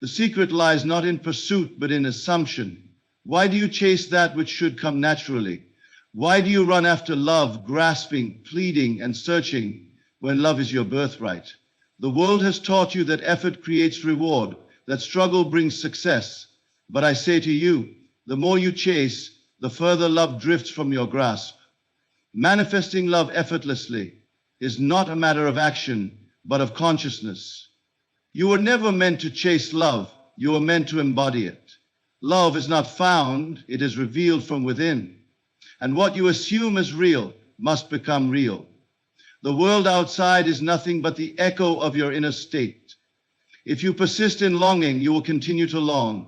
The secret lies not in pursuit, but in assumption. Why do you chase that which should come naturally? Why do you run after love, grasping, pleading, and searching when love is your birthright? The world has taught you that effort creates reward, that struggle brings success. But I say to you, the more you chase, the further love drifts from your grasp. Manifesting love effortlessly is not a matter of action, but of consciousness. You were never meant to chase love, you were meant to embody it. Love is not found, it is revealed from within. And what you assume as real must become real. The world outside is nothing but the echo of your inner state. If you persist in longing, you will continue to long.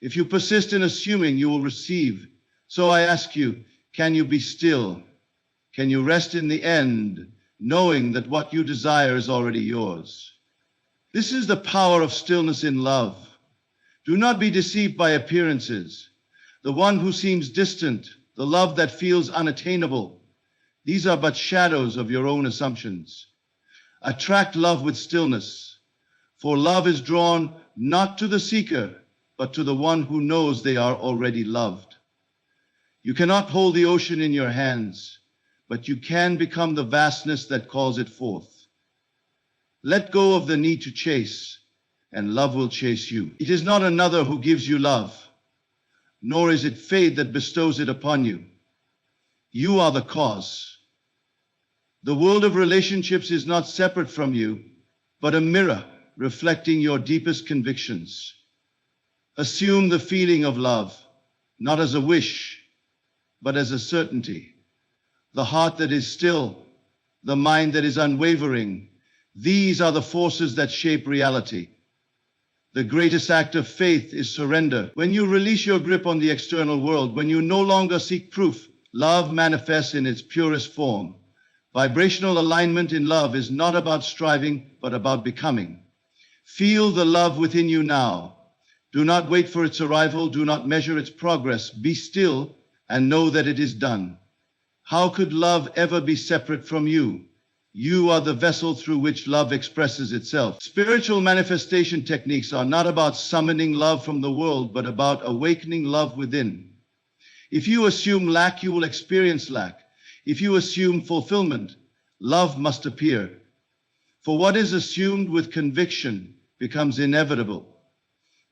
If you persist in assuming, you will receive. So I ask you, can you be still? Can you rest in the end, knowing that what you desire is already yours? This is the power of stillness in love. Do not be deceived by appearances. The one who seems distant, the love that feels unattainable, these are but shadows of your own assumptions. Attract love with stillness, for love is drawn not to the seeker, but to the one who knows they are already loved. You cannot hold the ocean in your hands, but you can become the vastness that calls it forth. Let go of the need to chase, and love will chase you. It is not another who gives you love, nor is it fate that bestows it upon you. You are the cause. The world of relationships is not separate from you, but a mirror reflecting your deepest convictions. Assume the feeling of love, not as a wish, but as a certainty. The heart that is still, the mind that is unwavering, these are the forces that shape reality. The greatest act of faith is surrender. When you release your grip on the external world, when you no longer seek proof, love manifests in its purest form. Vibrational alignment in love is not about striving, but about becoming. Feel the love within you now. Do not wait for its arrival. Do not measure its progress. Be still and know that it is done. How could love ever be separate from you? You are the vessel through which love expresses itself. Spiritual manifestation techniques are not about summoning love from the world, but about awakening love within. If you assume lack, you will experience lack. If you assume fulfillment, love must appear. For what is assumed with conviction becomes inevitable.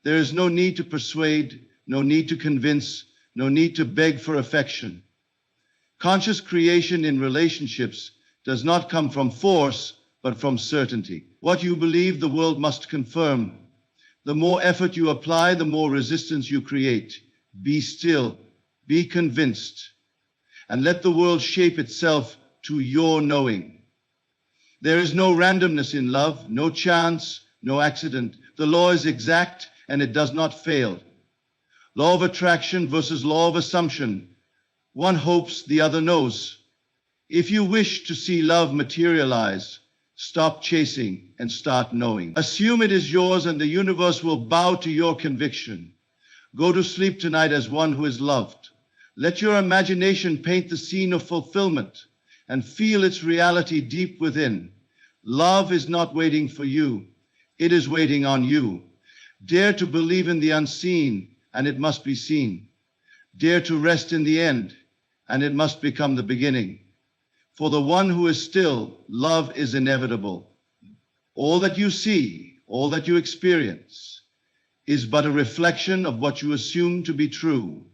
There is no need to persuade, no need to convince, no need to beg for affection. Conscious creation in relationships does not come from force, but from certainty. What you believe, the world must confirm. The more effort you apply, the more resistance you create. Be still, be convinced, and let the world shape itself to your knowing. There is no randomness in love, no chance, no accident. The law is exact and it does not fail. Law of attraction versus law of assumption. One hopes, the other knows. If you wish to see love materialize, stop chasing and start knowing. Assume it is yours and the universe will bow to your conviction. Go to sleep tonight as one who is loved. Let your imagination paint the scene of fulfillment and feel its reality deep within. Love is not waiting for you. It is waiting on you. Dare to believe in the unseen, and it must be seen. Dare to rest in the end, and it must become the beginning. For the one who is still, love is inevitable. All that you see, all that you experience, is but a reflection of what you assume to be true.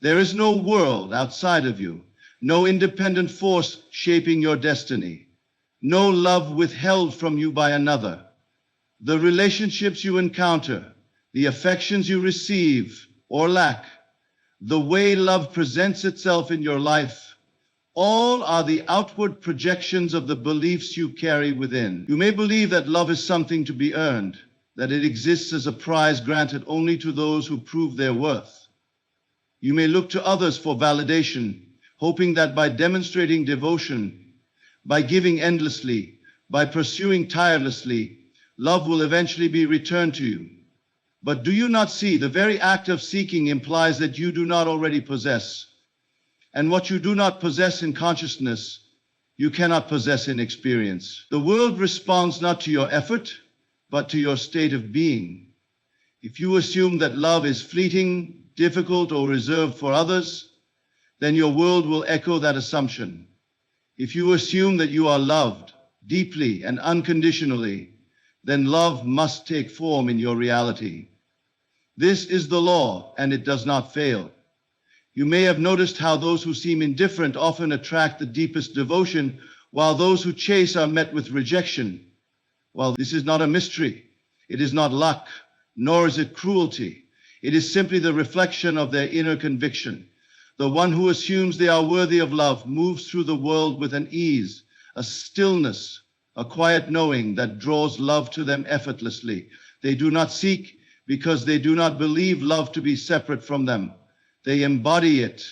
There is no world outside of you, no independent force shaping your destiny, no love withheld from you by another. The relationships you encounter, the affections you receive or lack, the way love presents itself in your life, all are the outward projections of the beliefs you carry within. You may believe that love is something to be earned, that it exists as a prize granted only to those who prove their worth. You may look to others for validation, hoping that by demonstrating devotion, by giving endlessly, by pursuing tirelessly, love will eventually be returned to you. But do you not see, the very act of seeking implies that you do not already possess. And what you do not possess in consciousness, you cannot possess in experience. The world responds not to your effort, but to your state of being. If you assume that love is fleeting, difficult, or reserved for others, then your world will echo that assumption. If you assume that you are loved deeply and unconditionally, then love must take form in your reality. This is the law, and it does not fail. You may have noticed how those who seem indifferent often attract the deepest devotion, while those who chase are met with rejection. Well, this is not a mystery. It is not luck, nor is it cruelty. It is simply the reflection of their inner conviction. The one who assumes they are worthy of love moves through the world with an ease, a stillness, a quiet knowing that draws love to them effortlessly. They do not seek because they do not believe love to be separate from them. They embody it,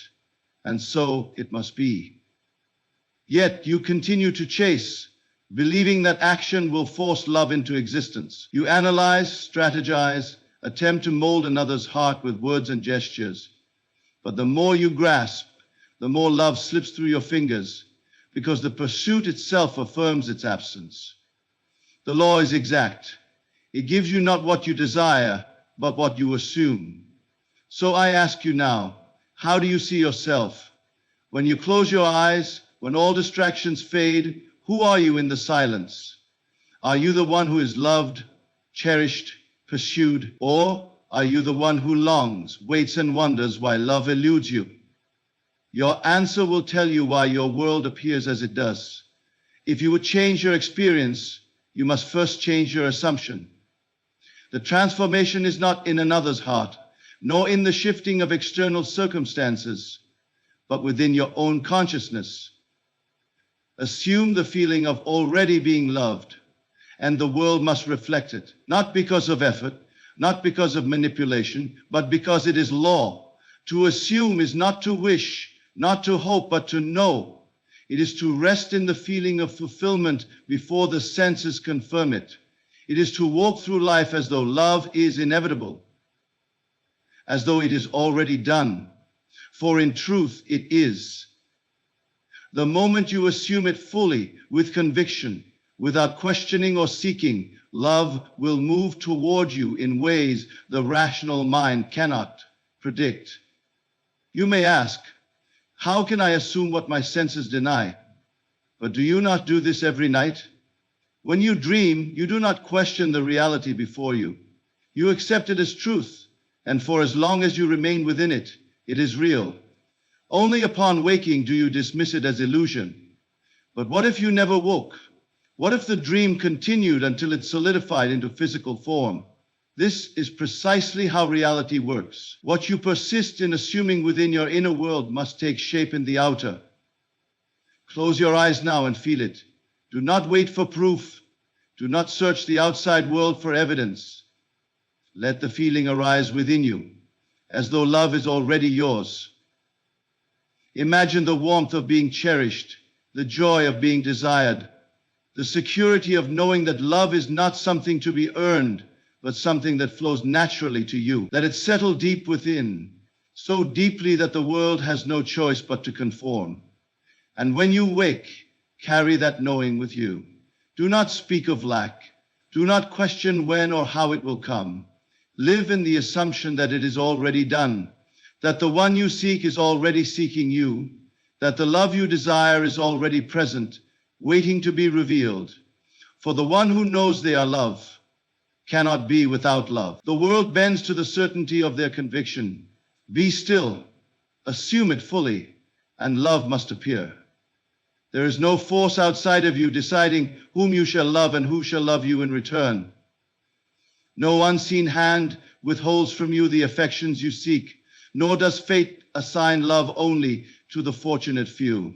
and so it must be. Yet you continue to chase, believing that action will force love into existence. You analyze, strategize, attempt to mold another's heart with words and gestures. But the more you grasp, the more love slips through your fingers, because the pursuit itself affirms its absence. The law is exact. It gives you not what you desire, but what you assume. So I ask you now, how do you see yourself? When you close your eyes, when all distractions fade, who are you in the silence? Are you the one who is loved, cherished, pursued, or are you the one who longs, waits, and wonders while love eludes you? Your answer will tell you why your world appears as it does. If you would change your experience, you must first change your assumption. The transformation is not in another's heart, nor in the shifting of external circumstances, but within your own consciousness. Assume the feeling of already being loved, and the world must reflect it, not because of effort, not because of manipulation, but because it is law. To assume is not to wish, not to hope, but to know. It is to rest in the feeling of fulfillment before the senses confirm it. It is to walk through life as though love is inevitable, as though it is already done. For in truth, it is. The moment you assume it fully, with conviction, without questioning or seeking, love will move toward you in ways the rational mind cannot predict. You may ask, how can I assume what my senses deny? But do you not do this every night? When you dream, you do not question the reality before you. You accept it as truth, and for as long as you remain within it, it is real. Only upon waking do you dismiss it as illusion. But what if you never woke? What if the dream continued until it solidified into physical form? This is precisely how reality works. What you persist in assuming within your inner world must take shape in the outer. Close your eyes now and feel it. Do not wait for proof. Do not search the outside world for evidence. Let the feeling arise within you, as though love is already yours. Imagine the warmth of being cherished, the joy of being desired, the security of knowing that love is not something to be earned, but something that flows naturally to you, that it settled deep within, so deeply that the world has no choice but to conform. And when you wake, carry that knowing with you. Do not speak of lack. Do not question when or how it will come. Live in the assumption that it is already done, that the one you seek is already seeking you, that the love you desire is already present, waiting to be revealed. For the one who knows they are loved cannot be without love. The world bends to the certainty of their conviction. Be still, assume it fully, and love must appear. There is no force outside of you deciding whom you shall love and who shall love you in return. No unseen hand withholds from you the affections you seek, nor does fate assign love only to the fortunate few.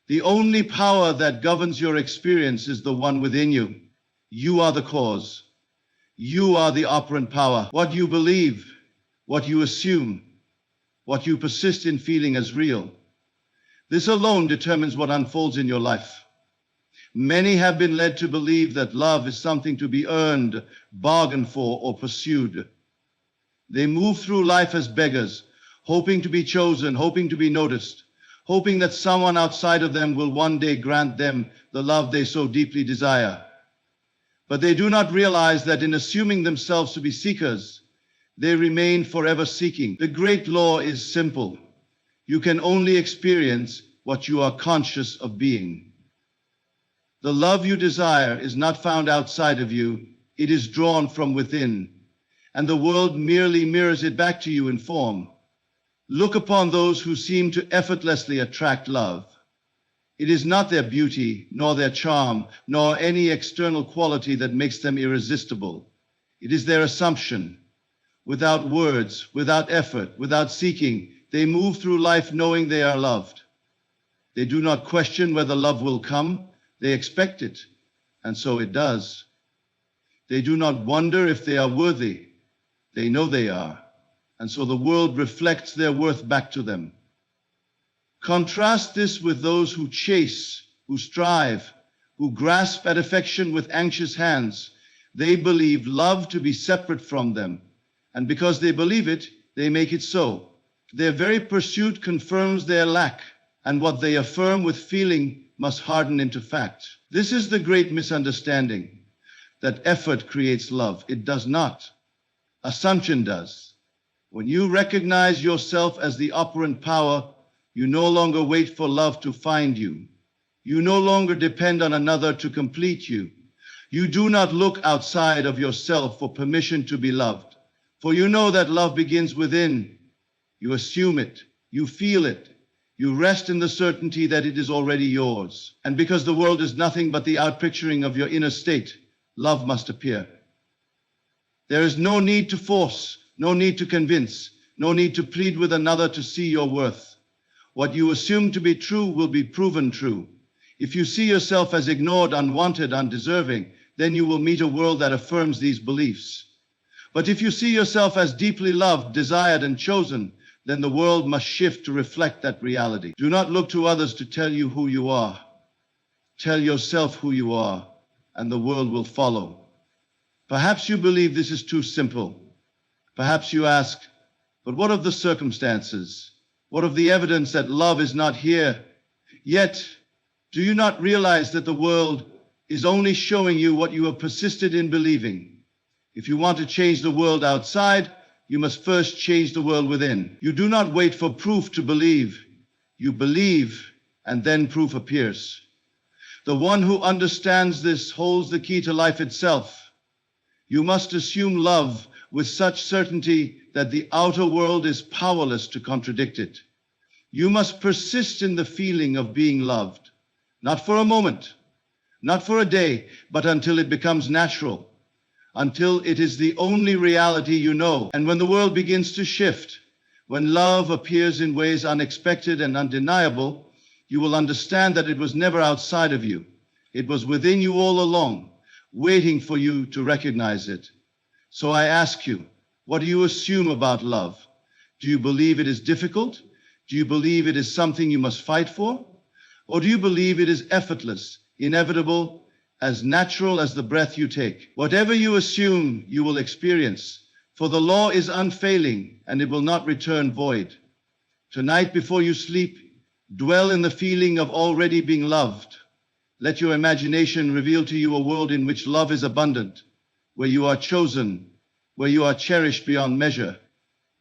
The only power that governs your experience is the one within you. You are the cause. You are the operant power. What you believe, what you assume, what you persist in feeling as real. This alone determines what unfolds in your life. Many have been led to believe that love is something to be earned, bargained for, or pursued. They move through life as beggars, hoping to be chosen, hoping to be noticed, hoping that someone outside of them will one day grant them the love they so deeply desire. But they do not realize that in assuming themselves to be seekers, They remain forever seeking. The great law is simple. You can only experience what you are conscious of being. The love you desire is not found outside of you, it is drawn from within, and the world merely mirrors it back to you in form. Look upon those who seem to effortlessly attract love. It is not their beauty, nor their charm, nor any external quality that makes them irresistible. It is their assumption. Without words, without effort, without seeking, they move through life knowing they are loved. They do not question whether love will come. They expect it, and so it does. They do not wonder if they are worthy. They know they are, and so the world reflects their worth back to them. Contrast this with those who chase, who strive, who grasp at affection with anxious hands. They believe love to be separate from them, and because they believe it, they make it so. Their very pursuit confirms their lack, and what they affirm with feeling must harden into fact. This is the great misunderstanding, that effort creates love. It does not. Assumption does. When you recognize yourself as the operant power, you no longer wait for love to find you. You no longer depend on another to complete you. You do not look outside of yourself for permission to be loved, for you know that love begins within. You assume it, you feel it, you rest in the certainty that it is already yours. And because the world is nothing but the outpicturing of your inner state, love must appear. There is no need to force, no need to convince, no need to plead with another to see your worth. What you assume to be true will be proven true. If you see yourself as ignored, unwanted, undeserving, then you will meet a world that affirms these beliefs. But if you see yourself as deeply loved, desired, and chosen, then the world must shift to reflect that reality. Do not look to others to tell you who you are. Tell yourself who you are, and the world will follow. Perhaps you believe this is too simple. Perhaps you ask, but what of the circumstances? What of the evidence that love is not here? Yet, do you not realize that the world is only showing you what you have persisted in believing? If you want to change the world outside, you must first change the world within. You do not wait for proof to believe. You believe, and then proof appears. The one who understands this holds the key to life itself. You must assume love with such certainty that the outer world is powerless to contradict it. You must persist in the feeling of being loved, not for a moment, not for a day, but until it becomes natural, until it is the only reality you know. And when the world begins to shift, when love appears in ways unexpected and undeniable, you will understand that it was never outside of you. It was within you all along, waiting for you to recognize it. So I ask you, what do you assume about love? Do you believe it is difficult? Do you believe it is something you must fight for? Or do you believe it is effortless, inevitable, as natural as the breath you take? Whatever you assume, you will experience, for the law is unfailing and it will not return void. Tonight, before you sleep, dwell in the feeling of already being loved. Let your imagination reveal to you a world in which love is abundant, where you are chosen, where you are cherished beyond measure.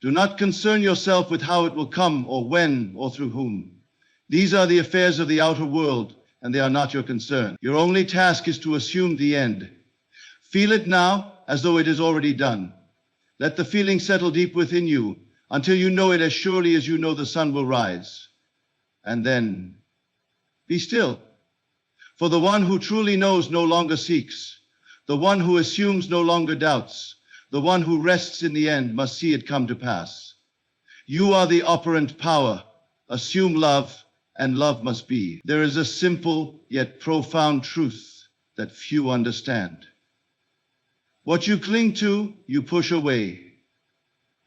Do not concern yourself with how it will come, or when, or through whom. These are the affairs of the outer world, and they are not your concern. Your only task is to assume the end. Feel it now as though it is already done. Let the feeling settle deep within you until you know it as surely as you know the sun will rise. And then, be still. For the one who truly knows no longer seeks. The one who assumes no longer doubts. The one who rests in the end must see it come to pass. You are the operant power. Assume love, and love must be. There is a simple yet profound truth that few understand. What you cling to, you push away.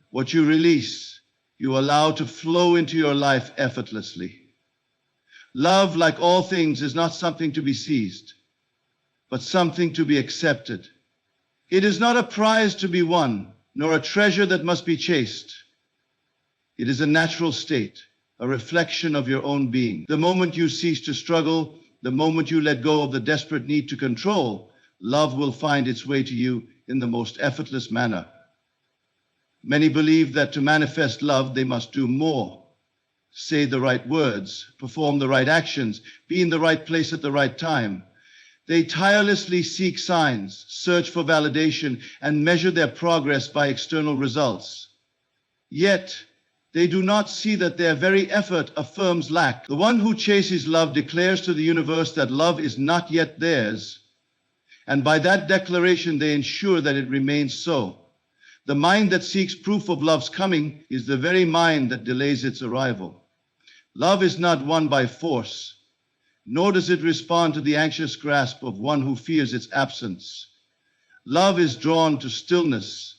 What you release, you allow to flow into your life effortlessly. Love, like all things, is not something to be seized, but something to be accepted. It is not a prize to be won, nor a treasure that must be chased. It is a natural state, a reflection of your own being. The moment you cease to struggle, the moment you let go of the desperate need to control, love will find its way to you in the most effortless manner. Many believe that to manifest love, they must do more, say the right words, perform the right actions, be in the right place at the right time. They tirelessly seek signs, search for validation, and measure their progress by external results. Yet, they do not see that their very effort affirms lack. The one who chases love declares to the universe that love is not yet theirs, and by that declaration they ensure that it remains so. The mind that seeks proof of love's coming is the very mind that delays its arrival. Love is not won by force, nor does it respond to the anxious grasp of one who fears its absence. Love is drawn to stillness,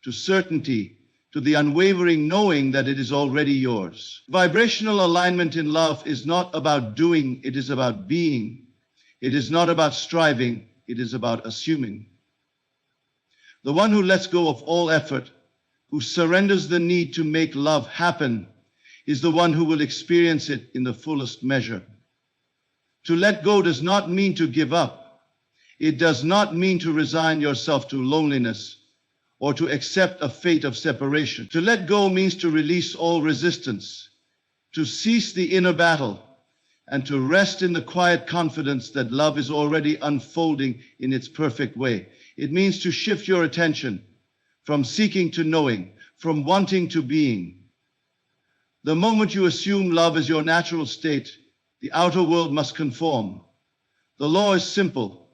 to certainty, to the unwavering knowing that it is already yours. Vibrational alignment in love is not about doing, it is about being. It is not about striving, it is about assuming. The one who lets go of all effort, who surrenders the need to make love happen, is the one who will experience it in the fullest measure. To let go does not mean to give up. It does not mean to resign yourself to loneliness or to accept a fate of separation. To let go means to release all resistance, to cease the inner battle, and to rest in the quiet confidence that love is already unfolding in its perfect way. It means to shift your attention from seeking to knowing, from wanting to being. The moment you assume love is your natural state, the outer world must conform. The law is simple.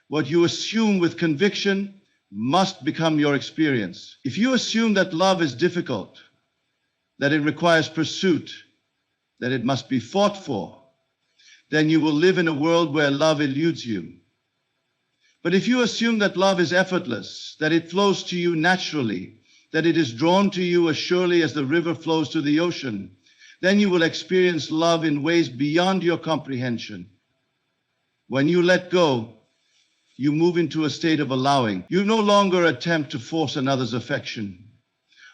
What you assume with conviction must become your experience. If you assume that love is difficult, that it requires pursuit, that it must be fought for, then you will live in a world where love eludes you. But if you assume that love is effortless, that it flows to you naturally, that it is drawn to you as surely as the river flows to the ocean, then you will experience love in ways beyond your comprehension. When you let go, you move into a state of allowing. You no longer attempt to force another's affection,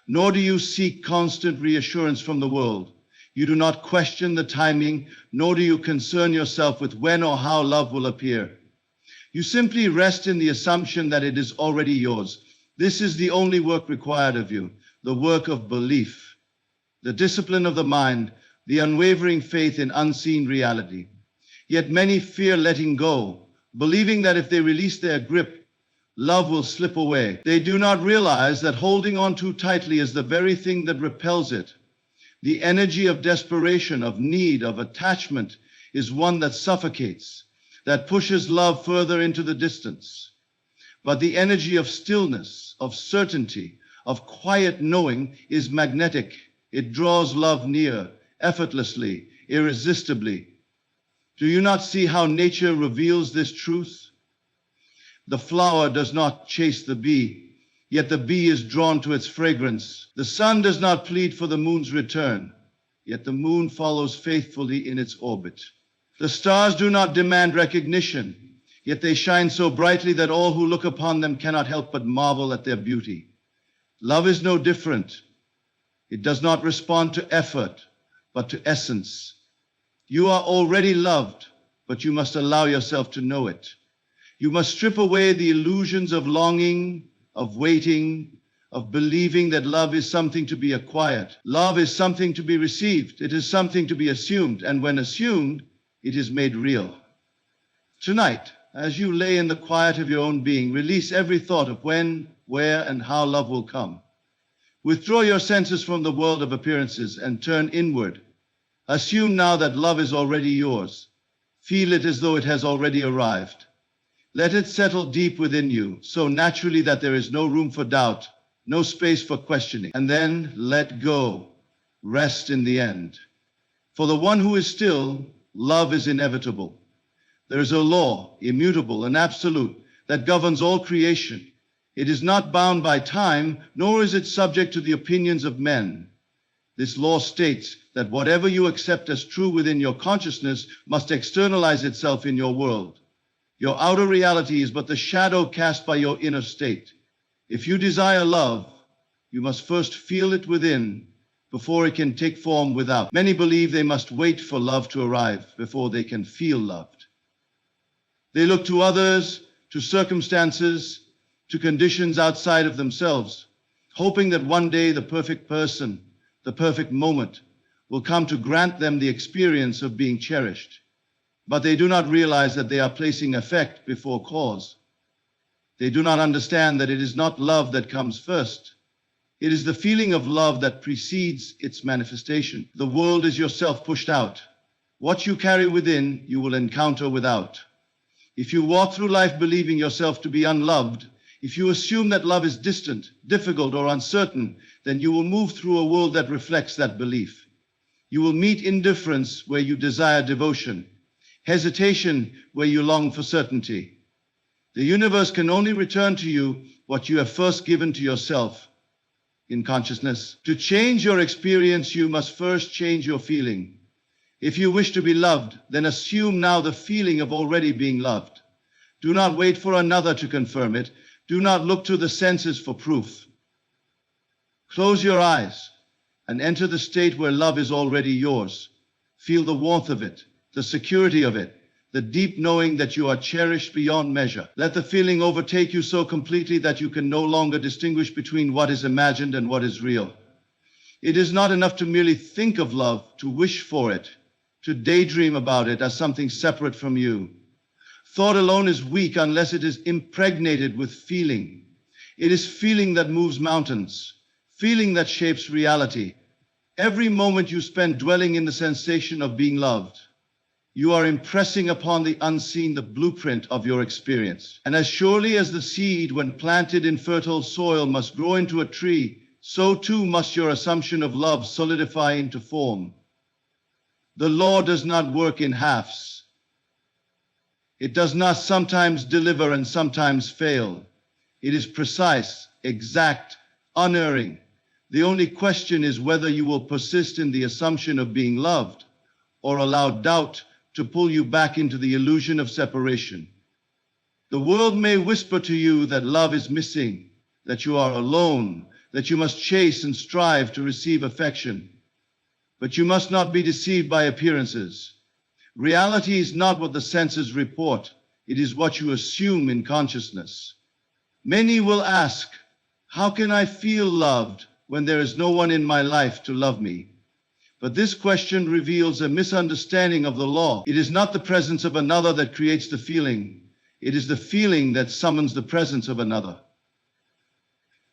nor do you seek constant reassurance from the world. You do not question the timing, nor do you concern yourself with when or how love will appear. You simply rest in the assumption that it is already yours. This is the only work required of you, the work of belief, the discipline of the mind, the unwavering faith in unseen reality. Yet many fear letting go, believing that if they release their grip, love will slip away. They do not realize that holding on too tightly is the very thing that repels it. The energy of desperation, of need, of attachment is one that suffocates, that pushes love further into the distance. But the energy of stillness, of certainty, of quiet knowing is magnetic. It draws love near, effortlessly, irresistibly. Do you not see how nature reveals this truth? The flower does not chase the bee, yet the bee is drawn to its fragrance. The sun does not plead for the moon's return, yet the moon follows faithfully in its orbit. The stars do not demand recognition, yet they shine so brightly that all who look upon them cannot help but marvel at their beauty. Love is no different. It does not respond to effort, but to essence. You are already loved, but you must allow yourself to know it. You must strip away the illusions of longing, of waiting, of believing that love is something to be acquired. Love is something to be received. It is something to be assumed, and when assumed, it is made real. Tonight, as you lay in the quiet of your own being, release every thought of when, where, and how love will come. Withdraw your senses from the world of appearances and turn inward. Assume now that love is already yours. Feel it as though it has already arrived. Let it settle deep within you, so naturally that there is no room for doubt, no space for questioning. And then let go. Rest in the end. For the one who is still, love is inevitable. There is a law, immutable and absolute, that governs all creation. It is not bound by time, nor is it subject to the opinions of men. This law states that whatever you accept as true within your consciousness must externalize itself in your world. Your outer reality is but the shadow cast by your inner state. If you desire love, you must first feel it within before it can take form without. Many believe they must wait for love to arrive before they can feel loved. They look to others, to circumstances, to conditions outside of themselves, hoping that one day the perfect person, the perfect moment, will come to grant them the experience of being cherished. But they do not realize that they are placing effect before cause. They do not understand that it is not love that comes first. It is the feeling of love that precedes its manifestation. The world is yourself pushed out. What you carry within, you will encounter without. If you walk through life believing yourself to be unloved, if you assume that love is distant, difficult, or uncertain, then you will move through a world that reflects that belief. You will meet indifference where you desire devotion, hesitation where you long for certainty. The universe can only return to you what you have first given to yourself in consciousness. To change your experience, you must first change your feeling. If you wish to be loved, then assume now the feeling of already being loved. Do not wait for another to confirm it. Do not look to the senses for proof. Close your eyes and enter the state where love is already yours. Feel the warmth of it, the security of it, the deep knowing that you are cherished beyond measure. Let the feeling overtake you so completely that you can no longer distinguish between what is imagined and what is real. It is not enough to merely think of love, to wish for it, to daydream about it as something separate from you. Thought alone is weak unless it is impregnated with feeling. It is feeling that moves mountains, feeling that shapes reality. Every moment you spend dwelling in the sensation of being loved, you are impressing upon the unseen the blueprint of your experience. And as surely as the seed, when planted in fertile soil, must grow into a tree, so too must your assumption of love solidify into form. The law does not work in halves. It does not sometimes deliver and sometimes fail. It is precise, exact, unerring. The only question is whether you will persist in the assumption of being loved or allow doubt to pull you back into the illusion of separation. The world may whisper to you that love is missing, that you are alone, that you must chase and strive to receive affection. But you must not be deceived by appearances. Reality is not what the senses report. It is what you assume in consciousness. Many will ask, how can I feel loved when there is no one in my life to love me? But this question reveals a misunderstanding of the law. It is not the presence of another that creates the feeling. It is the feeling that summons the presence of another.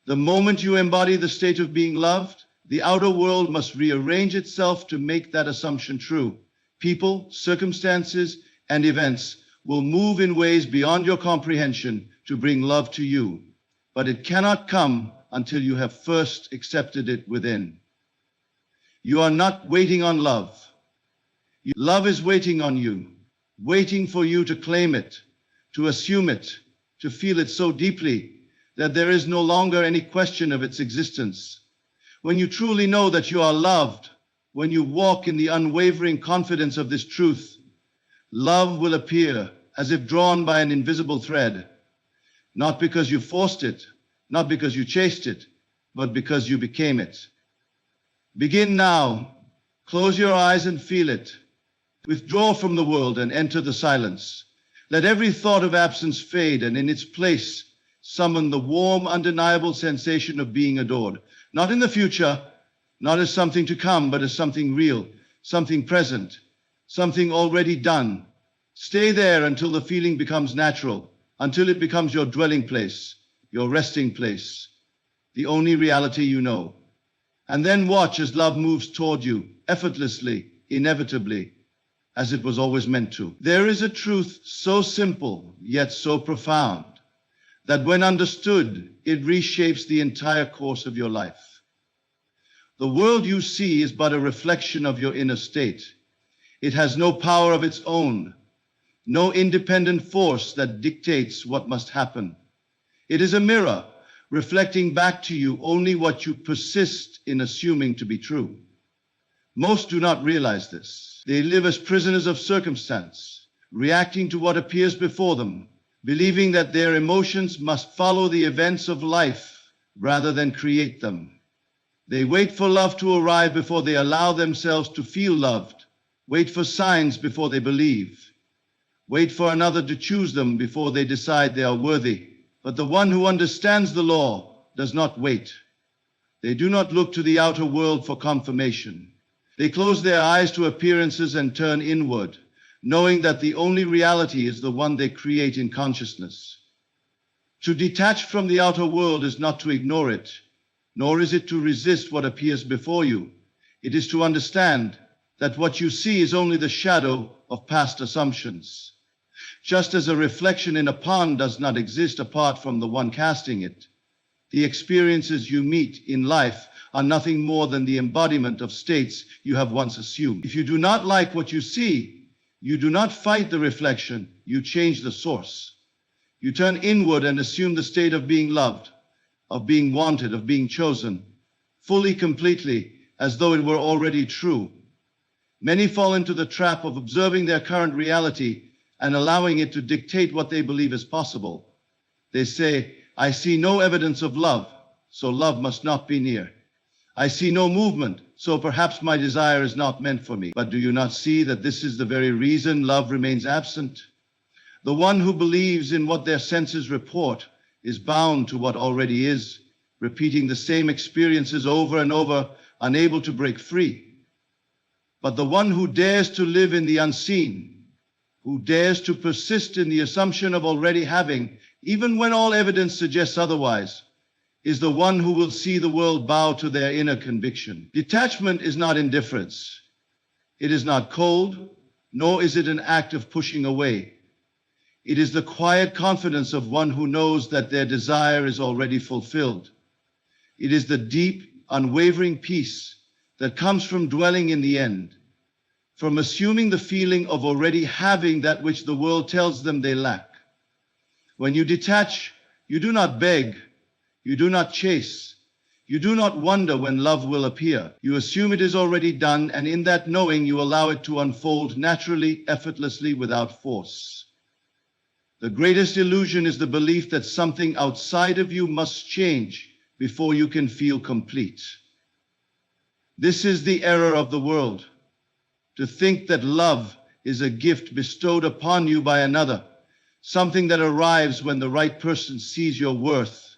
The moment you embody the state of being loved, the outer world must rearrange itself to make that assumption true. People, circumstances, and events will move in ways beyond your comprehension to bring love to you. But it cannot come until you have first accepted it within. You are not waiting on love. Love is waiting on you, waiting for you to claim it, to assume it, to feel it so deeply that there is no longer any question of its existence. When you truly know that you are loved, when you walk in the unwavering confidence of this truth, love will appear as if drawn by an invisible thread, not because you forced it, not because you chased it, but because you became it. Begin now. Close your eyes and feel it. Withdraw from the world and enter the silence. Let every thought of absence fade, and in its place, summon the warm, undeniable sensation of being adored. Not in the future, not as something to come, but as something real, something present, something already done. Stay there until the feeling becomes natural, until it becomes your dwelling place, your resting place, the only reality you know. And then watch as love moves toward you, effortlessly, inevitably, as it was always meant to. There is a truth so simple, yet so profound, that when understood, it reshapes the entire course of your life. The world you see is but a reflection of your inner state. It has no power of its own, no independent force that dictates what must happen. It is a mirror, reflecting back to you only what you persist in assuming to be true. Most do not realize this. They live as prisoners of circumstance, reacting to what appears before them, believing that their emotions must follow the events of life rather than create them. They wait for love to arrive before they allow themselves to feel loved, wait for signs before they believe, wait for another to choose them before they decide they are worthy. But the one who understands the law does not wait. They do not look to the outer world for confirmation. They close their eyes to appearances and turn inward, knowing that the only reality is the one they create in consciousness. To detach from the outer world is not to ignore it, nor is it to resist what appears before you. It is to understand that what you see is only the shadow of past assumptions. Just as a reflection in a pond does not exist apart from the one casting it, the experiences you meet in life are nothing more than the embodiment of states you have once assumed. If you do not like what you see, you do not fight the reflection, you change the source. You turn inward and assume the state of being loved, of being wanted, of being chosen, fully, completely, as though it were already true. Many fall into the trap of observing their current reality and allowing it to dictate what they believe is possible. They say, I see no evidence of love, so love must not be near. I see no movement, so perhaps my desire is not meant for me. But do you not see that this is the very reason love remains absent? The one who believes in what their senses report is bound to what already is, repeating the same experiences over and over, unable to break free. But the one who dares to live in the unseen, who dares to persist in the assumption of already having, even when all evidence suggests otherwise, is the one who will see the world bow to their inner conviction. Detachment is not indifference. It is not cold, nor is it an act of pushing away. It is the quiet confidence of one who knows that their desire is already fulfilled. It is the deep, unwavering peace that comes from dwelling in the end, from assuming the feeling of already having that which the world tells them they lack. When you detach, you do not beg, you do not chase, you do not wonder when love will appear. You assume it is already done, and in that knowing you allow it to unfold naturally, effortlessly, without force. The greatest illusion is the belief that something outside of you must change before you can feel complete. This is the error of the world, to think that love is a gift bestowed upon you by another, something that arrives when the right person sees your worth.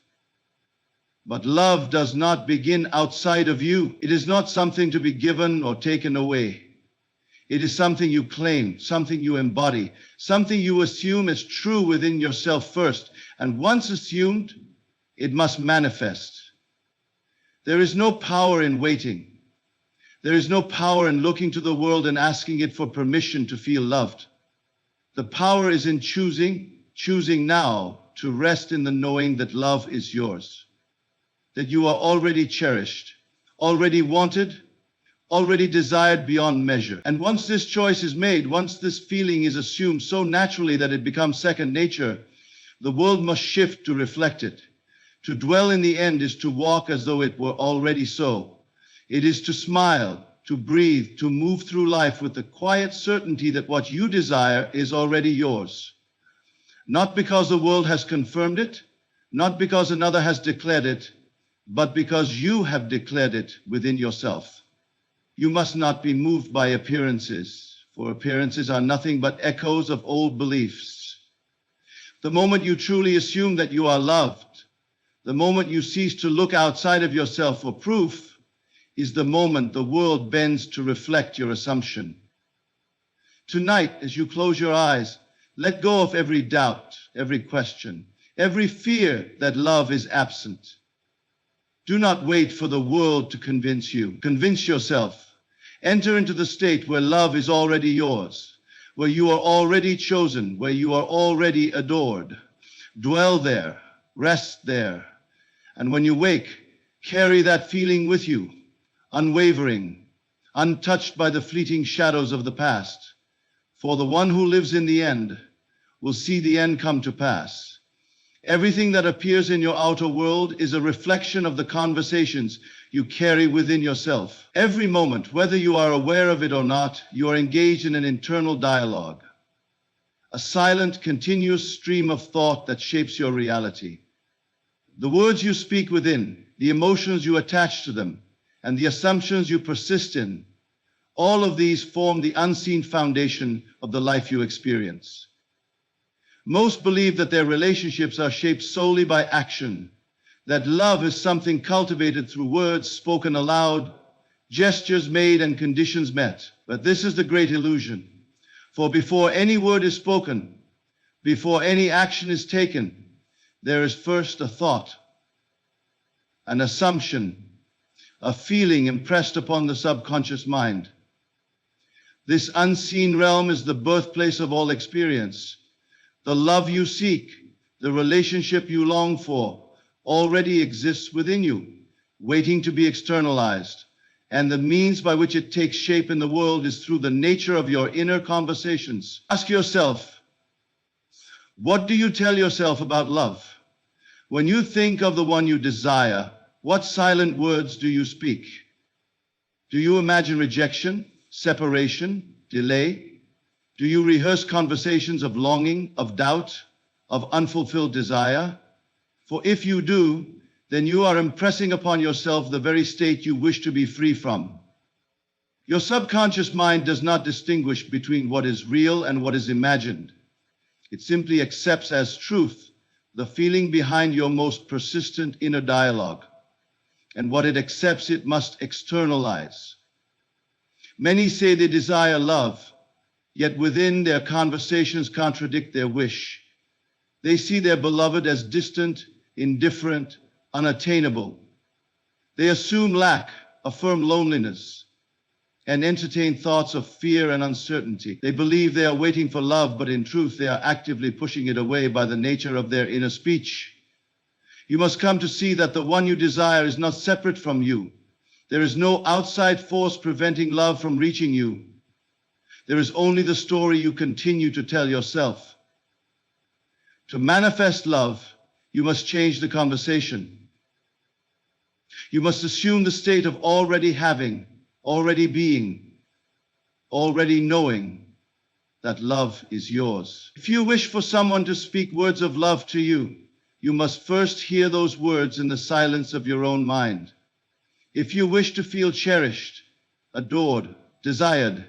But love does not begin outside of you. It is not something to be given or taken away. It is something you claim, something you embody, something you assume is true within yourself first, and once assumed, it must manifest. There is no power in waiting. There is no power in looking to the world and asking it for permission to feel loved. The power is in choosing now to rest in the knowing that love is yours, that you are already cherished, already wanted, already desired beyond measure. And once this choice is made, once this feeling is assumed so naturally that it becomes second nature, the world must shift to reflect it. To dwell in the end is to walk as though it were already so. It is to smile, to breathe, to move through life with the quiet certainty that what you desire is already yours. Not because the world has confirmed it, not because another has declared it, but because you have declared it within yourself. You must not be moved by appearances, for appearances are nothing but echoes of old beliefs. The moment you truly assume that you are loved, the moment you cease to look outside of yourself for proof, is the moment the world bends to reflect your assumption. Tonight, as you close your eyes, let go of every doubt, every question, every fear that love is absent. Do not wait for the world to convince you. Convince yourself. Enter into the state where love is already yours, where you are already chosen, where you are already adored. Dwell there, rest there, and when you wake, carry that feeling with you, unwavering, untouched by the fleeting shadows of the past. For the one who lives in the end will see the end come to pass. Everything that appears in your outer world is a reflection of the conversations you carry within yourself. Every moment, whether you are aware of it or not, you are engaged in an internal dialogue, a silent, continuous stream of thought that shapes your reality. The words you speak within, the emotions you attach to them, and the assumptions you persist in, all of these form the unseen foundation of the life you experience. Most believe that their relationships are shaped solely by action, that love is something cultivated through words spoken aloud, gestures made, and conditions met. But this is the great illusion. For before any word is spoken, before any action is taken, there is first a thought, an assumption, a feeling impressed upon the subconscious mind. This unseen realm is the birthplace of all experience. The love you seek, the relationship you long for, already exists within you, waiting to be externalized. And the means by which it takes shape in the world is through the nature of your inner conversations. Ask yourself, what do you tell yourself about love? When you think of the one you desire, what silent words do you speak? Do you imagine rejection, separation, delay? Do you rehearse conversations of longing, of doubt, of unfulfilled desire? For if you do, then you are impressing upon yourself the very state you wish to be free from. Your subconscious mind does not distinguish between what is real and what is imagined. It simply accepts as truth the feeling behind your most persistent inner dialogue. And what it accepts, it must externalize. Many say they desire love, yet within their conversations contradict their wish. They see their beloved as distant, indifferent, unattainable. They assume lack, affirm loneliness, and entertain thoughts of fear and uncertainty. They believe they are waiting for love, but in truth they are actively pushing it away by the nature of their inner speech. You must come to see that the one you desire is not separate from you. There is no outside force preventing love from reaching you. There is only the story you continue to tell yourself. To manifest love, you must change the conversation. You must assume the state of already having, already being, already knowing that love is yours. If you wish for someone to speak words of love to you, you must first hear those words in the silence of your own mind. If you wish to feel cherished, adored, desired,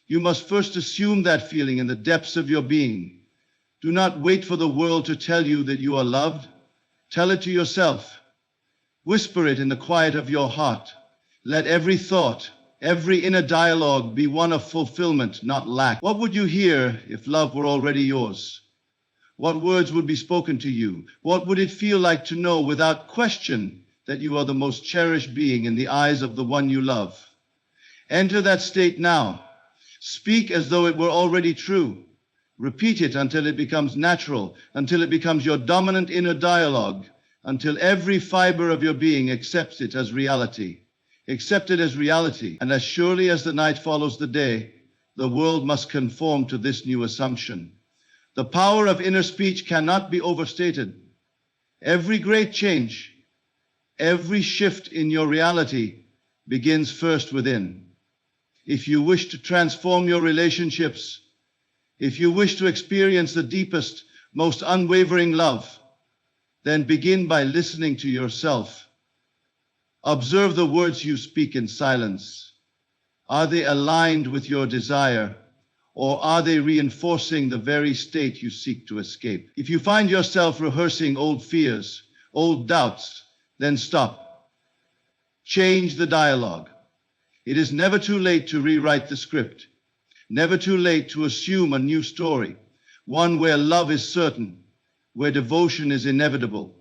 you must first assume that feeling in the depths of your being. Do not wait for the world to tell you that you are loved. Tell it to yourself. Whisper it in the quiet of your heart. Let every thought, every inner dialogue be one of fulfillment, not lack. What would you hear if love were already yours? What words would be spoken to you? What would it feel like to know without question that you are the most cherished being in the eyes of the one you love? Enter that state now. Speak as though it were already true. Repeat it until it becomes natural, until it becomes your dominant inner dialogue, until every fiber of your being accepts it as reality. Accept it as reality, and as surely as the night follows the day, the world must conform to this new assumption. The power of inner speech cannot be overstated. Every great change, every shift in your reality begins first within. If you wish to transform your relationships, if you wish to experience the deepest, most unwavering love, then begin by listening to yourself. Observe the words you speak in silence. Are they aligned with your desire, or are they reinforcing the very state you seek to escape? If you find yourself rehearsing old fears, old doubts, then stop. Change the dialogue. It is never too late to rewrite the script. Never too late to assume a new story, one where love is certain, where devotion is inevitable,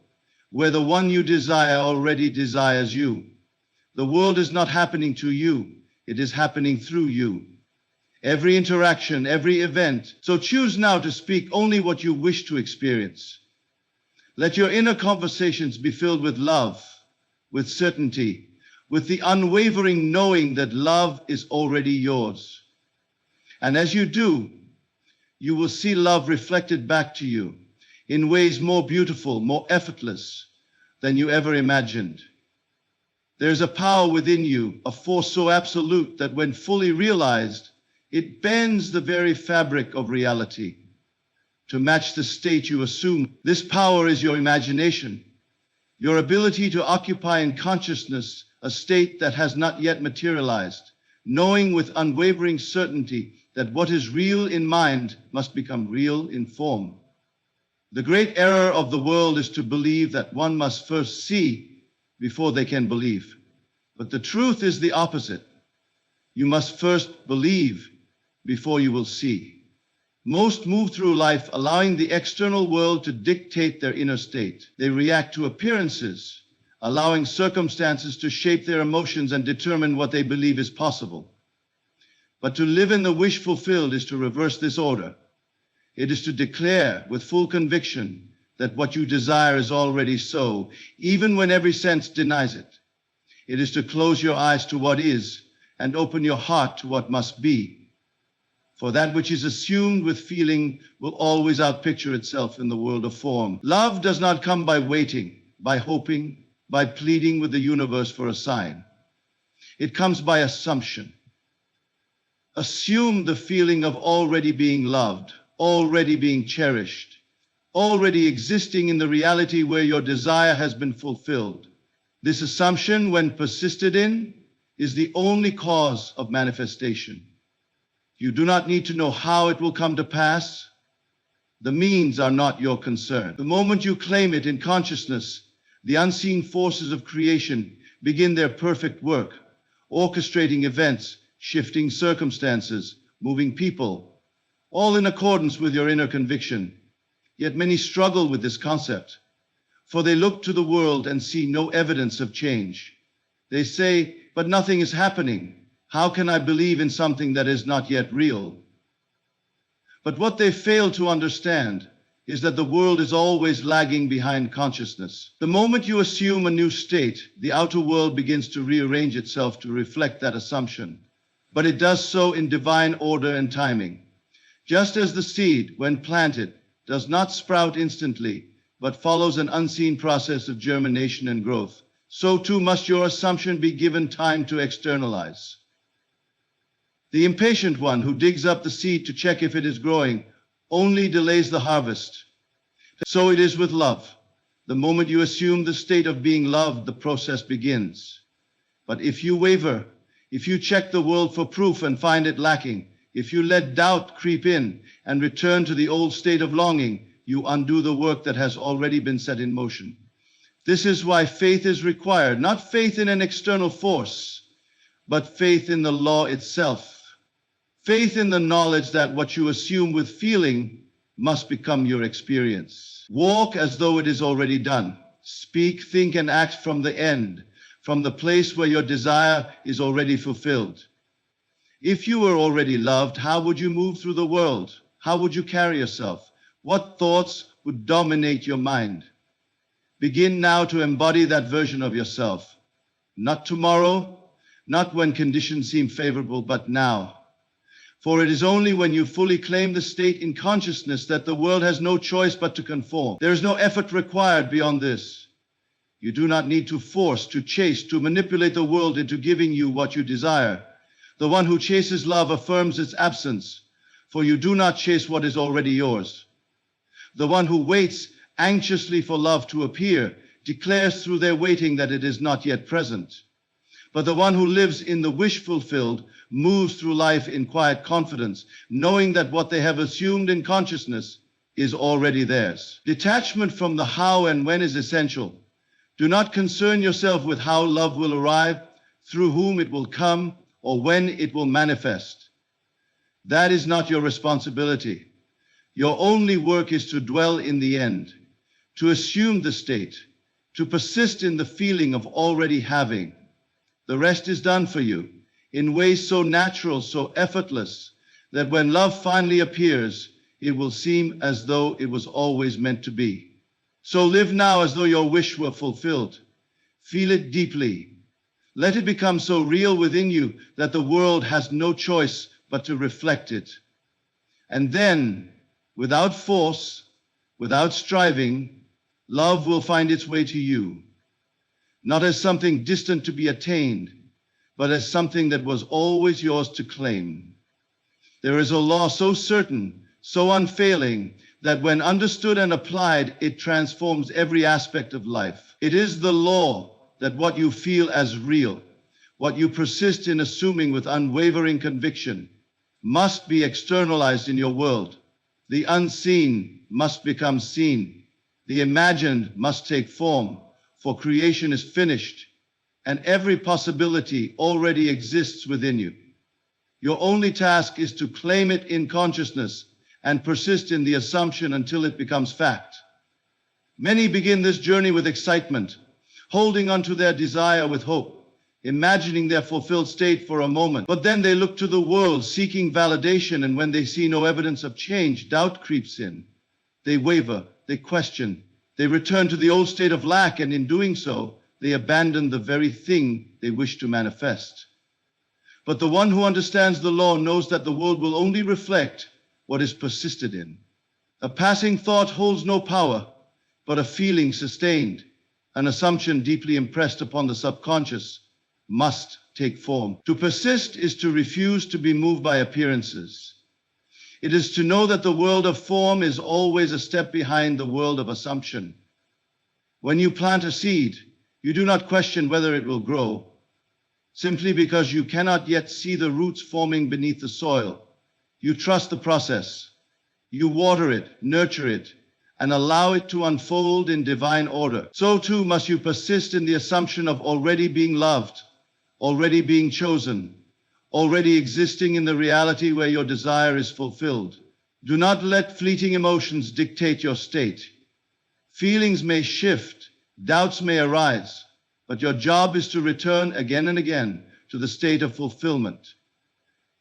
where the one you desire already desires you. The world is not happening to you, it is happening through you. Every interaction, every event. So choose now to speak only what you wish to experience. Let your inner conversations be filled with love, with certainty, with the unwavering knowing that love is already yours. And as you do, you will see love reflected back to you in ways more beautiful, more effortless than you ever imagined. There is a power within you, a force so absolute that when fully realized, it bends the very fabric of reality to match the state you assume. This power is your imagination, your ability to occupy in consciousness a state that has not yet materialized, knowing with unwavering certainty that what is real in mind must become real in form. The great error of the world is to believe that one must first see before they can believe. But the truth is the opposite. You must first believe before you will see. Most move through life allowing the external world to dictate their inner state. They react to appearances, allowing circumstances to shape their emotions and determine what they believe is possible. But to live in the wish fulfilled is to reverse this order. It is to declare with full conviction that what you desire is already so, even when every sense denies it. It is to close your eyes to what is and open your heart to what must be. For that which is assumed with feeling will always outpicture itself in the world of form. Love does not come by waiting, by hoping, by pleading with the universe for a sign. It comes by assumption. Assume the feeling of already being loved, already being cherished, already existing in the reality where your desire has been fulfilled. This assumption, when persisted in, is the only cause of manifestation. You do not need to know how it will come to pass. The means are not your concern. The moment you claim it in consciousness, the unseen forces of creation begin their perfect work, orchestrating events, shifting circumstances, moving people, all in accordance with your inner conviction. Yet many struggle with this concept, for they look to the world and see no evidence of change. They say, but nothing is happening. How can I believe in something that is not yet real? But what they fail to understand is that the world is always lagging behind consciousness. The moment you assume a new state, the outer world begins to rearrange itself to reflect that assumption. But it does so in divine order and timing. Just as the seed, when planted, does not sprout instantly, but follows an unseen process of germination and growth, so too must your assumption be given time to externalize. The impatient one who digs up the seed to check if it is growing only delays the harvest. So it is with love. The moment you assume the state of being loved, the process begins. But if you waver, if you check the world for proof and find it lacking, if you let doubt creep in and return to the old state of longing, you undo the work that has already been set in motion. This is why faith is required, not faith in an external force, but faith in the law itself. Faith in the knowledge that what you assume with feeling must become your experience. Walk as though it is already done. Speak, think, and act from the end, from the place where your desire is already fulfilled. If you were already loved, how would you move through the world? How would you carry yourself? What thoughts would dominate your mind? Begin now to embody that version of yourself. Not tomorrow, not when conditions seem favorable, but now. For it is only when you fully claim the state in consciousness that the world has no choice but to conform. There is no effort required beyond this. You do not need to force, to chase, to manipulate the world into giving you what you desire. The one who chases love affirms its absence, for you do not chase what is already yours. The one who waits anxiously for love to appear declares through their waiting that it is not yet present. But the one who lives in the wish fulfilled moves through life in quiet confidence, knowing that what they have assumed in consciousness is already theirs. Detachment from the how and when is essential. Do not concern yourself with how love will arrive, through whom it will come, or when it will manifest. That is not your responsibility. Your only work is to dwell in the end, to assume the state, to persist in the feeling of already having. The rest is done for you in ways so natural, so effortless, that when love finally appears, it will seem as though it was always meant to be. So live now as though your wish were fulfilled. Feel it deeply. Let it become so real within you that the world has no choice but to reflect it. And then, without force, without striving, love will find its way to you, not as something distant to be attained, but as something that was always yours to claim. There is a law so certain, so unfailing, that when understood and applied, it transforms every aspect of life. It is the law that what you feel as real, what you persist in assuming with unwavering conviction, must be externalized in your world. The unseen must become seen. The imagined must take form, for creation is finished, and every possibility already exists within you. Your only task is to claim it in consciousness and persist in the assumption until it becomes fact. Many begin this journey with excitement, holding onto their desire with hope, imagining their fulfilled state for a moment. But then they look to the world seeking validation, and when they see no evidence of change, doubt creeps in. They waver, they question, they return to the old state of lack, and in doing so, they abandon the very thing they wish to manifest. But the one who understands the law knows that the world will only reflect what is persisted in. A passing thought holds no power, but a feeling sustained, an assumption deeply impressed upon the subconscious, must take form. To persist is to refuse to be moved by appearances. It is to know that the world of form is always a step behind the world of assumption. When you plant a seed, you do not question whether it will grow, simply because you cannot yet see the roots forming beneath the soil. You trust the process. You water it, nurture it, and allow it to unfold in divine order. So too must you persist in the assumption of already being loved, already being chosen, already existing in the reality where your desire is fulfilled. Do not let fleeting emotions dictate your state. Feelings may shift, doubts may arise, but your job is to return again and again to the state of fulfillment.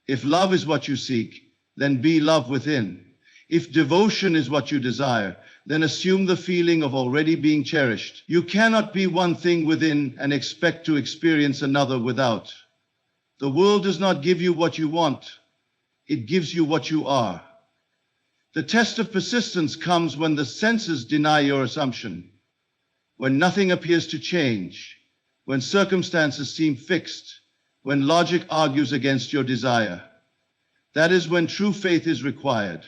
If love is what you seek, then be love within. If devotion is what you desire, then assume the feeling of already being cherished. You cannot be one thing within and expect to experience another without. The world does not give you what you want. It gives you what you are. The test of persistence comes when the senses deny your assumption, when nothing appears to change, when circumstances seem fixed, when logic argues against your desire. That is when true faith is required.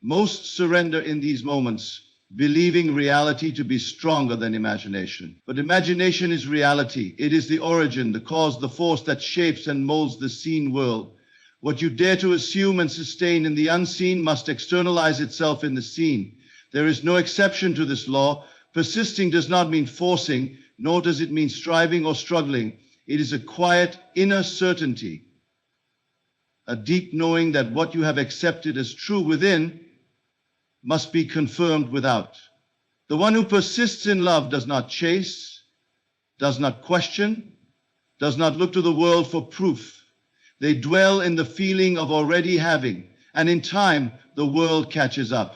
Most surrender in these moments, believing reality to be stronger than imagination. But imagination is reality. It is the origin, the cause, the force that shapes and molds the seen world. What you dare to assume and sustain in the unseen must externalize itself in the seen. There is no exception to this law. Persisting does not mean forcing, nor does it mean striving or struggling. It is a quiet inner certainty, a deep knowing that what you have accepted as true within must be confirmed without. The one who persists in love does not chase, does not question, does not look to the world for proof. They dwell in the feeling of already having, and in time, the world catches up.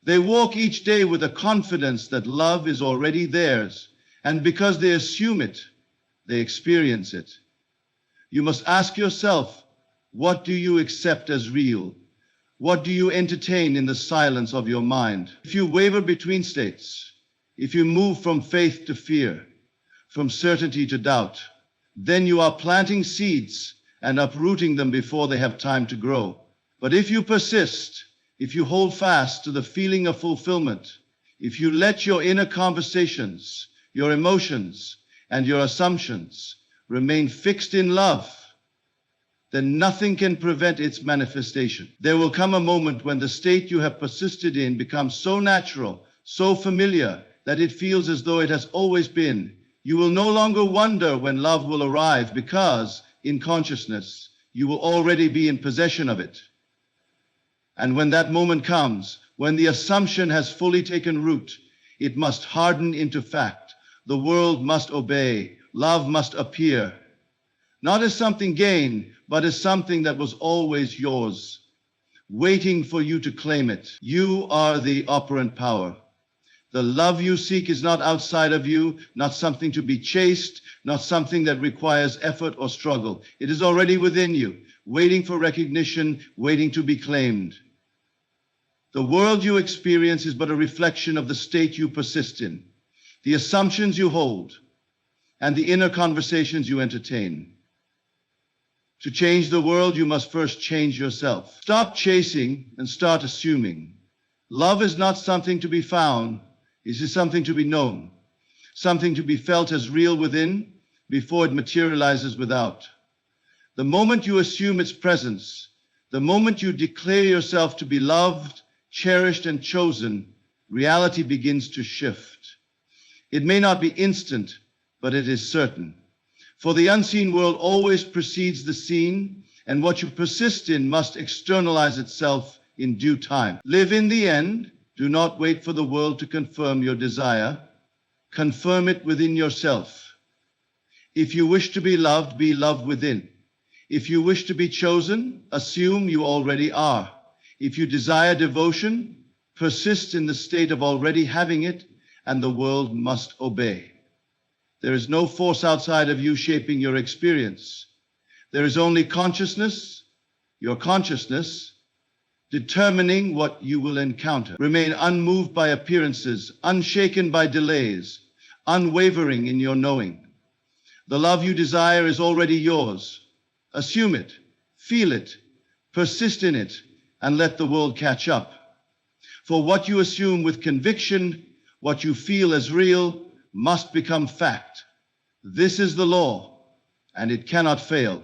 They walk each day with a confidence that love is already theirs, and because they assume it, they experience it. You must ask yourself, what do you accept as real? What do you entertain in the silence of your mind? If you waver between states, if you move from faith to fear, from certainty to doubt, then you are planting seeds and uprooting them before they have time to grow. But if you persist, if you hold fast to the feeling of fulfillment, if you let your inner conversations, your emotions, and your assumptions remain fixed in love, then nothing can prevent its manifestation. There will come a moment when the state you have persisted in becomes so natural, so familiar, that it feels as though it has always been. You will no longer wonder when love will arrive because, in consciousness, you will already be in possession of it. And when that moment comes, when the assumption has fully taken root, it must harden into fact. The world must obey. Love must appear. Not as something gained, but as something that was always yours, waiting for you to claim it. You are the operant power. The love you seek is not outside of you, not something to be chased, not something that requires effort or struggle. It is already within you, waiting for recognition, waiting to be claimed. The world you experience is but a reflection of the state you persist in, the assumptions you hold, and the inner conversations you entertain. To change the world, you must first change yourself. Stop chasing and start assuming. Love is not something to be found. It is something to be known, something to be felt as real within before it materializes without. The moment you assume its presence, The moment you declare yourself to be loved, cherished, and chosen, reality begins to shift. It may not be instant, but it is certain. For the unseen world always precedes the seen, and what you persist in must externalize itself in due time. Live in the end. Do not wait for the world to confirm your desire. Confirm it within yourself. If you wish to be loved within. If you wish to be chosen, assume you already are. If you desire devotion, persist in the state of already having it, and the world must obey. There is no force outside of you shaping your experience. There is only consciousness, your consciousness, determining what you will encounter. Remain unmoved by appearances, unshaken by delays, unwavering in your knowing. The love you desire is already yours. Assume it, feel it, persist in it, and let the world catch up. For what you assume with conviction, what you feel as real, must become fact. This is the law, and it cannot fail.